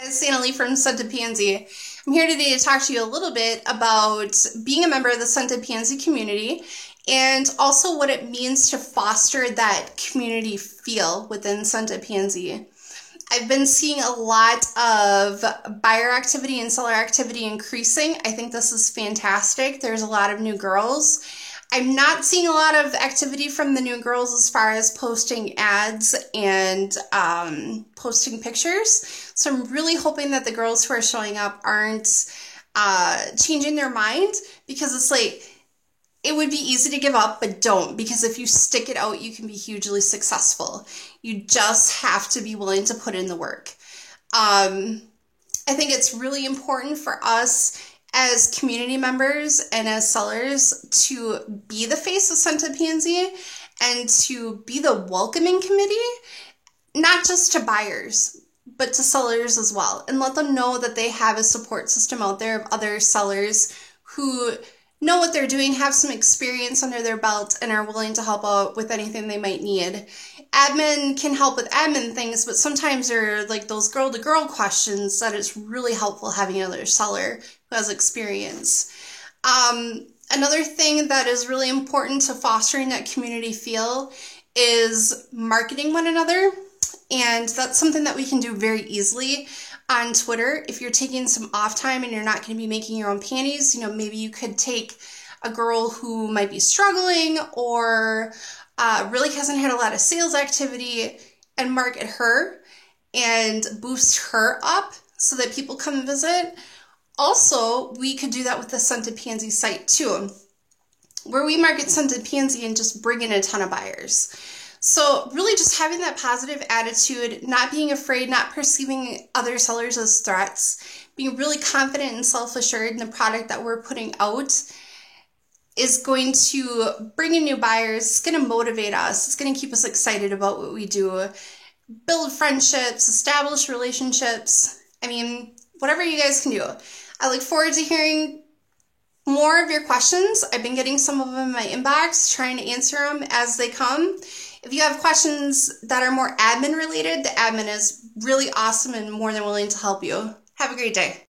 It's Santa Lee from Scented Pansy. I'm here today to talk to you a little bit about being a member of the Scented Pansy community and also what it means to foster that community feel within Scented Pansy. I've been seeing a lot of buyer activity and seller activity increasing. I think this is fantastic. There's a lot of new girls. I'm not seeing a lot of activity from the new girls as far as posting ads and posting pictures. So I'm really hoping that the girls who are showing up aren't changing their mind, because it's like, it would be easy to give up, but don't, because if you stick it out, you can be hugely successful. You just have to be willing to put in the work. I think it's really important for us as community members and as sellers to be the face of Scented Pansy and to be the welcoming committee, not just to buyers, but to sellers as well, and let them know that they have a support system out there of other sellers who know what they're doing, have some experience under their belt, and are willing to help out with anything they might need. Admin can help with admin things, but sometimes there are like those girl-to-girl questions that it's really helpful having another seller who has experience. Another thing that is really important to fostering that community feel is marketing one another, and that's something that we can do very easily on Twitter. If you're taking some off time and you're not going to be making your own panties, maybe you could take a girl who might be struggling or really hasn't had a lot of sales activity and market her and boost her up so that people come visit. Also, we could do that with the Scented Pansy site too, where we market Scented Pansy and just bring in a ton of buyers. So really just having that positive attitude, not being afraid, not perceiving other sellers as threats, being really confident and self-assured in the product that we're putting out is going to bring in new buyers. It's going to motivate us. It's going to keep us excited about what we do, build friendships, establish relationships. I mean, whatever you guys can do. I look forward to hearing more of your questions. I've been getting some of them in my inbox, trying to answer them as they come. If you have questions that are more admin related, the admin is really awesome and more than willing to help you. Have a great day.